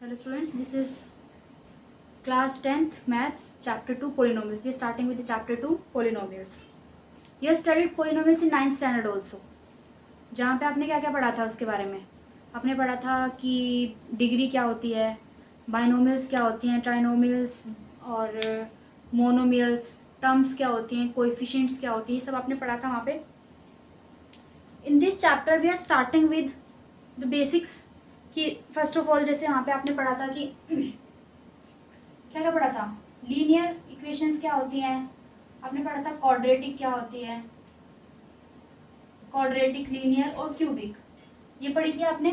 Hello students, this is class 10th maths chapter 2 polynomials. We are starting with the chapter 2 polynomials. You have studied polynomials in 9th standard also. जहाँ पे आपने क्या क्या पढ़ा था उसके बारे में आपने पढ़ा था कि डिग्री क्या होती है, बाइनोमियल्स क्या होती हैं, ट्राइनोमियल्स और मोनोमियल्स, टर्म्स क्या होती हैं, कोएफिशिएंट्स क्या होती हैं, ये सब आपने पढ़ा था वहाँ पे. In this chapter we are starting with the basics कि फर्स्ट ऑफ ऑल जैसे वहाँ पे आपने पढ़ा था कि क्या क्या पढ़ा था, लीनियर इक्वेशंस क्या होती हैं, आपने पढ़ा था क्वाड्रेटिक क्या होती है, क्वाड्रेटिक, लीनियर और क्यूबिक, ये पढ़ी थी आपने.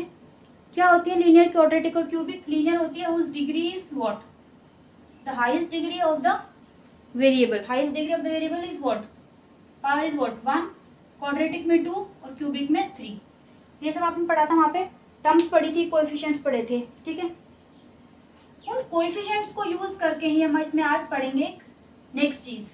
क्या होती है लीनियर, क्वाड्रेटिक और क्यूबिक? लीनियर होती है whose degree is what, the highest degree of the variable. Highest degree of the variable is what, power is what 1. Quadratic में 2 और क्यूबिक में 3. ये सब आपने पढ़ा था वहाँ पे. टर्म्स पढ़ी थी, कोएफिशिएंट्स पढ़े थे. ठीक है, उन कोएफिशिएंट्स को यूज करके ही हम इसमें आज पढ़ेंगे नेक्स्ट चीज.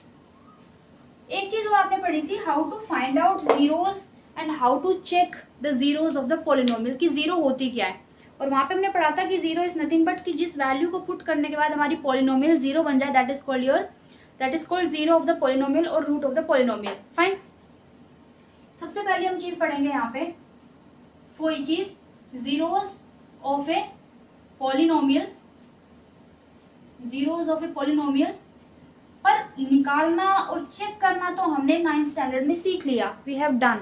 एक चीज वो आपने पढ़ी थी, how to find out zeros and how to check the zeros of the polynomial, कि जीरो होती क्या है. और वहां पे हमने पढ़ा था कि जीरो इज नथिंग बट कि जिस वैल्यू को पुट करने के बाद हमारी पॉलिनोमियल जीरो बन जाए, that is called zero of the polynomial और root of the polynomial. Fine. सबसे पहले हम चीज पढ़ेंगे यहाँ पे कोई चीज, zeros of a polynomial, zeros of a polynomial पर निकालना और चेक करना तो हमने 9th स्टैंडर्ड में सीख लिया. We have done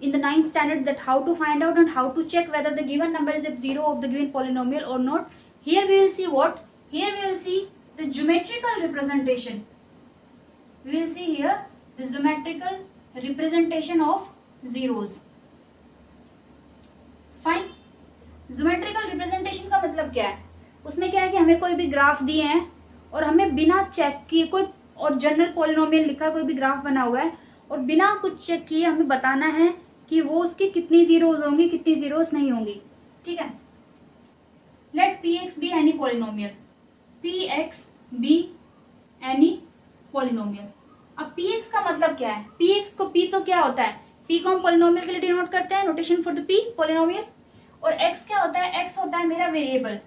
in the 9th standard that how to find out and how to check whether the given number is a zero of the given polynomial or not. Here we will see what? Here we will see the geometrical representation. We will see here the geometrical representation of zeros. Fine. Geometrical representation का मतलब क्या है? उसमें क्या है कि हमें कोई भी ग्राफ दिए हैं और हमें बिना चेक किए कोई, और जनरल पॉलिनोमियल लिखा कोई भी ग्राफ बना हुआ है और बिना कुछ चेक किए हमें बताना है कि वो उसकी कितनी जीरोस होंगी, कितनी जीरोस नहीं होंगी. ठीक है. Let p x be any polynomial, p x be any polynomial. अब पी एक्स का मतलब क्या है? पी एक्स को, पी तो क्या होता है, पी को हम पॉलिनोमियल के लिए डिनोट करते हैं, notation for the P polynomial. और x क्या होता है? x होता है मेरा वेरिएबल.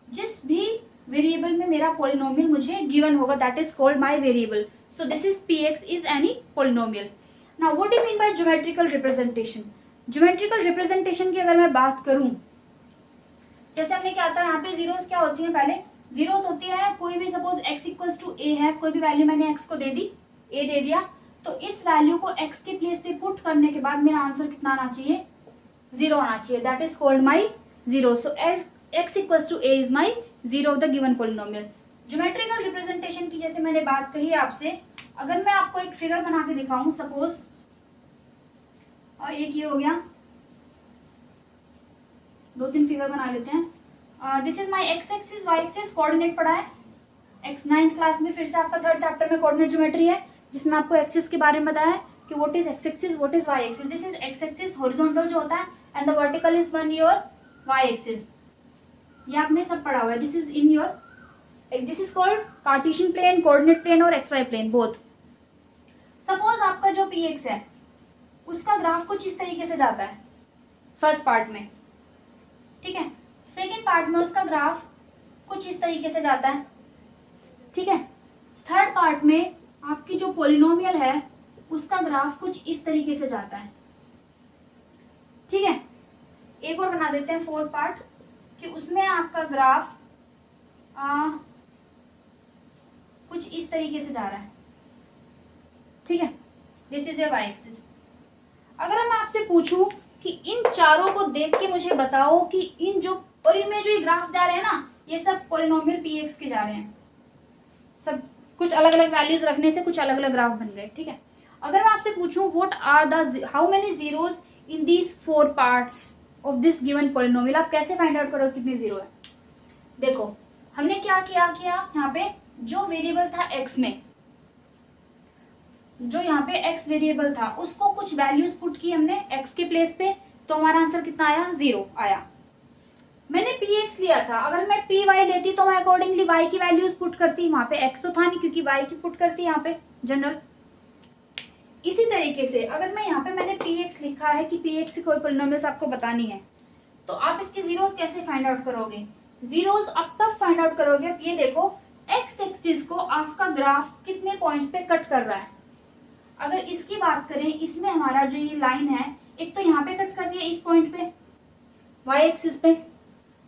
जिस भी वेरिएबल में मेरा पॉलिनोमियल मुझे गिवन होगा, that is called my variable. So this is px is any polynomial. Now what do mean by geometrical representation? Geometrical representation की अगर मैं बात करूं, जैसे हमने क्या था यहाँ पे, जीरोस क्या होती है? पहले जीरोस होती है कोई भी, suppose x equals to a है, कोई भी वैल्यू मैंने x को दे दी, a दे दिया, तो इस वैल्यू को x के प्लेस पे पुट करने के बाद मेरा आंसर कितना आना चाहिए? जीरो आना चाहिए. That is called my zero. So x equals to a is my zero of the given polynomial. Geometrical representation की जैसे मैंने बात कही आपसे, अगर मैं आपको एक फिगर बना के दिखाऊं, सपोज, और एक ये हो गया, 2-3 फिगर बना लेते हैं. This is my x axis, y axis, coordinate पढ़ा है एक्स 9th क्लास में. फिर से आपका 3rd चैप्टर में कोऑर्डिनेट ज्योमेट्री है, जिसमें आपको एक्सिस के बारे में बताया है कि what is x axis, what is y axis. This is x axis horizontal जो होता है, and the vertical is one your y axis. ये आपने सब पढ़ा हुआ है. This is in your, this is called Cartesian plane, coordinate plane और x y plane both. Suppose आपका जो पी एक्स है उसका ग्राफ कुछ इस तरीके से जाता है फर्स्ट पार्ट में. ठीक है. सेकेंड पार्ट में उसका ग्राफ कुछ इस तरीके से जाता है. ठीक है. थर्ड पार्ट में आपकी जो पॉलिनोमियल है उसका ग्राफ कुछ इस तरीके से जाता है. ठीक है. एक और बना देते हैं 4th पार्ट, कि उसमें आपका ग्राफ कुछ इस तरीके से जा रहा है. ठीक है. This is your y axis. अगर मैं आपसे पूछूं कि इन चारों को देख के मुझे बताओ कि इन जो, और इनमें जो ये ग्राफ जा रहे हैं ना, ये सब पॉलिनोमियल पी एक्स के जा रहे हैं. सब कुछ अलग अलग वैल्यूज रखने से कुछ अलग अलग ग्राफ बन गए. ठीक है. अगर मैं आपसे पूछूं what are the, how many zeros in these 4 parts of this given polynomial, आप कैसे फाइंड आउट करो कितने जीरो है? देखो हमने क्या किया यहाँ पे जो वेरिएबल था x में, जो यहाँ पे x वेरिएबल था उसको कुछ वैल्यूज पुट की हमने x के प्लेस पे, तो हमारा आंसर कितना आया? 0 आया. मैंने px लिया था, अगर मैं py लेती तो मैं अकॉर्डिंगली y की वैल्यूज पुट करती. वहां पे x तो था नहीं क्योंकि y की पुट करती यहाँ पे जनरल. इसी तरीके से अगर मैं यहाँ पे मैंने px लिखा है कि px की कोई पॉलिनोमियल्स आपको बतानी है, तो आप इसके जीरोस कैसे फाइंड आउट करोगे? जीरोस अब तब फाइंड आउट करोगे अब ये देखो एक्स एक्सिस को आपका ग्राफ कितने पॉइंट्स पे कट कर रहा है। अगर इसकी बात करें, इसमें हमारा जो ये लाइन है, एक तो यहाँ पे कट कर रही है इस पॉइंट पे वाई एक्सिस पे,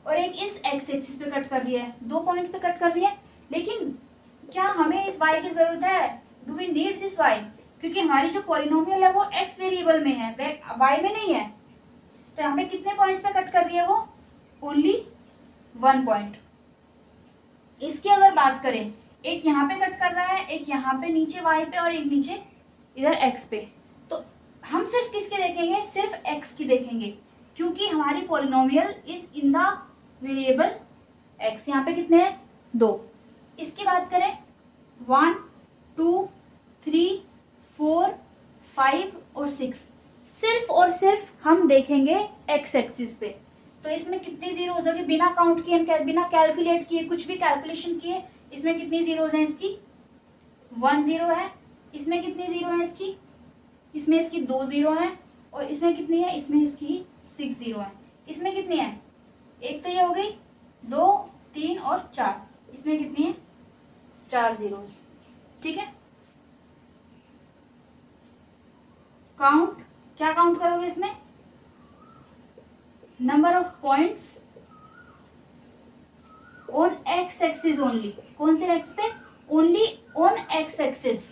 और एक इस एक्स एक्सिस पे कट कर रही है, 2 पॉइंट पे कट कर रही है। लेकिन क्या हमें इस y की जरूरत है? Do we need this y? क्योंकि हमारी जो पॉलिनोमियल है वो x वेरिएबल में है, y में नहीं है। तो यहाँ पे कितने पॉइंट्स पे कट कर रही है वो? Only 1 point. इसकी अगर बात करें, एक यहाँ पे कट कर रहा है, एक यहाँ पे नीचे y पे और एक नीचे इधर x पे। तो हम सिर्फ किसके देखेंगे? सिर्फ x की देखेंगे, क्योंकि हमारी polynomial is in the variable x। यहाँ पे कितने हैं? 2। इसकी बात करें 1 2 3 4 5 और 6, सिर्फ और सिर्फ हम देखेंगे x एक्सिस पे। तो इसमें कितनी जीरोज होगी बिना काउंट किए, हम बिना कैलकुलेट किए, कुछ भी कैलकुलेशन किए, इसमें कितनी जीरोज हैं इसकी? 1 जीरो है। इसमें कितनी जीरो है इसकी? इसमें इसकी 2 जीरो है। और इसमें कितनी है? इसमें इसकी 6 जीरो है। इसमें कितनी है? एक तो ये हो गई, 2 3 और 4। इसमें कितनी है? 4 जीरोस। ठीक है, काउंट क्या काउंट करोगे इसमें? Number of points on x axis only. कौन से एक्स पे? Only on x axis.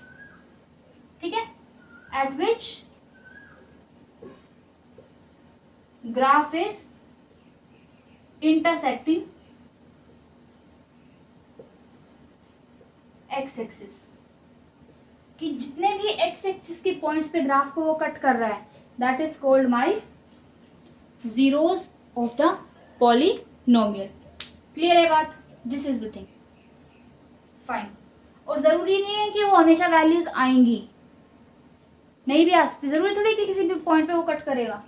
ठीक है, eight which graph is intersecting x axis, कि जितने भी एक्स एक्सिस के पॉइंट्स पे ग्राफ को वो कट कर रहा है, that is called my zeros of the polynomial. Clear है बात? This is the thing. Fine. और जरूरी नहीं है कि वो हमेशा वैल्यूज आएंगी, नहीं भी आ सकती, जरूरी थोड़ी कि किसी भी पॉइंट पे वो कट करेगा।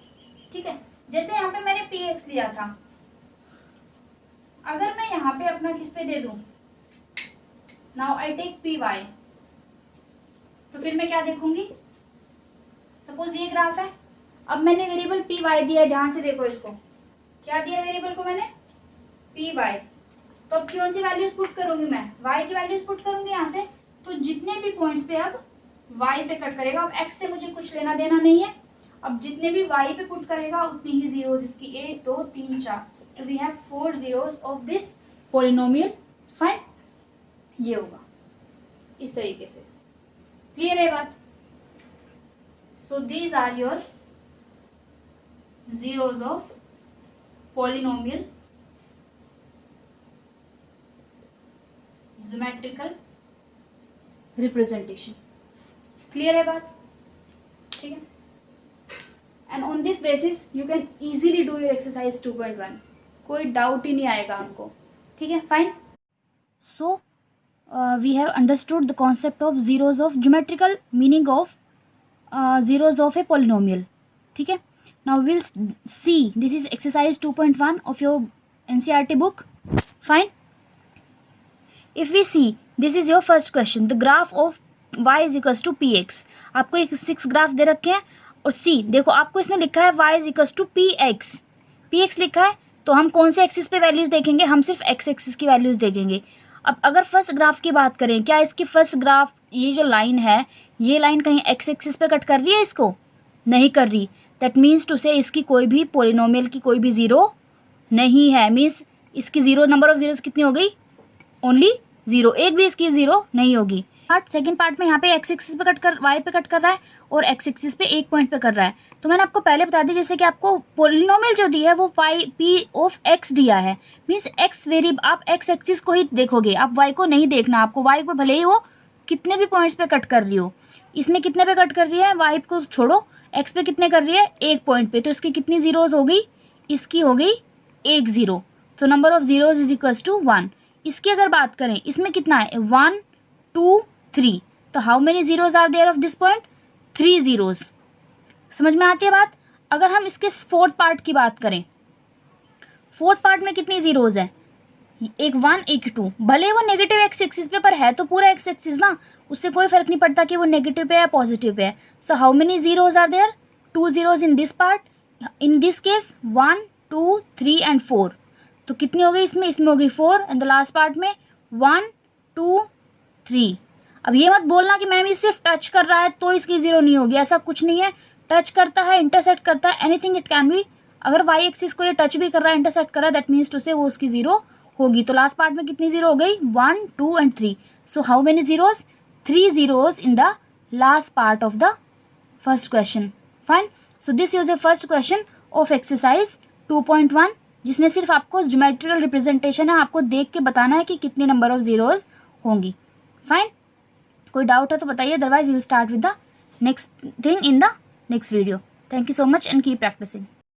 ठीक है, जैसे यहाँ पे मैंने पी एक्स लिया था, अगर मैं यहाँ पे अपना किस पे दे दूं, now I take p y, तो फिर मैं क्या देखूंगी? सपोज ये ग्राफ है, अब मैंने वेरिएबल पी वाई दिया, ध्यान से देखो इसको, क्या दिया वेरिएबल को मैंने? P y. तो अब कौन सी वैल्यूज पुट करूंगी मैं? वाई की वैल्यूज पुट करूंगी यहाँ से। तो जितने भी पॉइंट्स पे अब वाई पे कट करेगा, अब एक्स से मुझे कुछ लेना देना नहीं है, अब जितने भी वाई पे पुट करेगा उतनी ही जीरोस इसकी, 1 2 3 4। तो we have 4 zeros of this polynomial. Fine, ये होगा इस तरीके से। क्लियर है बात? So these are your zeros of polynomial geometrical representation. Clear है बात? ठीक है, and on this basis you can easily do your exercise 2.1, कोई डाउट ही नहीं आएगा हमको। ठीक है, फाइन। So we have understood the concept of zeros of geometrical meaning of zeros of a polynomial. ठीक है, now we'll see, this is exercise 2.1 of your NCERT book. Fine. If we see, this is your first question, the graph of y is equals to px. आपको एक 6 graph दे रखे हैं, और सी देखो आपको इसमें लिखा है y is equals to px लिखा है। तो हम कौन से एक्सिस पे वैल्यूज देखेंगे? हम सिर्फ x एक्सिस की वैल्यूज देखेंगे। अब अगर फर्स्ट ग्राफ की बात करें, क्या इसकी फर्स्ट ग्राफ, ये जो लाइन है, ये लाइन कहीं एक्स एक्सिस पे कट कर रही है? इसको नहीं कर रही। दैट मीन्स टू से इसकी कोई भी पॉलिनोमियल की कोई भी जीरो नहीं है। मीन्स इसकी जीरो, नंबर ऑफ जीरोस कितनी हो गई? ओनली 0, एक भी इसकी जीरो नहीं होगी। सेकेंड पार्ट में यहाँ पे एक्स एक्सिस पे कट कर, वाई पे कट कर रहा है, और एक्स एक्सिस पे एक पॉइंट पे कर रहा है। तो मैंने आपको पहले बता दी, जैसे कि आपको पॉलिनोमियल जो दी है वो वाई पी ऑफ एक्स दिया है, मीन्स एक्स वेरिएबल, आप एक्स एक्सिस को ही देखोगे, आप वाई को नहीं देखना। आपको वाई को भले ही वो कितने भी पॉइंट्स पे कट कर रही हो, इसमें कितने पे कट कर रही है? वाई को छोड़ो, एक्स पे कितने कर रही है? एक पॉइंट पे। तो इसकी कितनी जीरोज हो गई? इसकी हो गई 1 जीरो। तो number of zeros is equals to 1। इसकी अगर बात करें, इसमें कितना है? 1 2 3। तो how many zeros are there of this point? 3 zeros. समझ में आती है बात? अगर हम इसके फोर्थ पार्ट की बात करें, फोर्थ पार्ट में कितनी जीरोज है? एक 1 एक 2। भले वो नेगेटिव एक्स एक्सिस पे, पर है तो पूरा एक्स एक्सिस ना, उससे कोई फर्क नहीं पड़ता कि वो नेगेटिव पे है या पॉजिटिव पे है। So how many zeros are there? 2 zeros in this part, in this case 1 2 3 and 4। तो तो कितनी हो गई इसमें हो गई 4 एंड द लास्ट पार्ट में 1 2 3। अब ये मत बोलना कि मैम ये सिर्फ टच कर रहा है तो इसकी 0 नहीं होगी, ऐसा कुछ नहीं है। टच करता है, इंटरसेक्ट करता है, एनीथिंग इट कैन बी। अगर वाई एक्सिस को ये टच भी कर रहा है, इंटरसेक्ट कर रहा है, दैट मीन्स टू से वो उसकी 0 होगी। तो लास्ट पार्ट में कितनी 0 हो गई 1 2 and 3। So how many zeros? 3 zeros in the last part of the first question. Fine. So this is the first question of exercise 2.1 जिसमें सिर्फ आपको ज्योमेट्रिकल रिप्रेजेंटेशन है, आपको देख के बताना है कि कितने नंबर ऑफ जीरोस होंगी। फाइन, कोई डाउट है तो बताइए, otherwise will start with the next thing in the next video. Thank you so much and keep practising.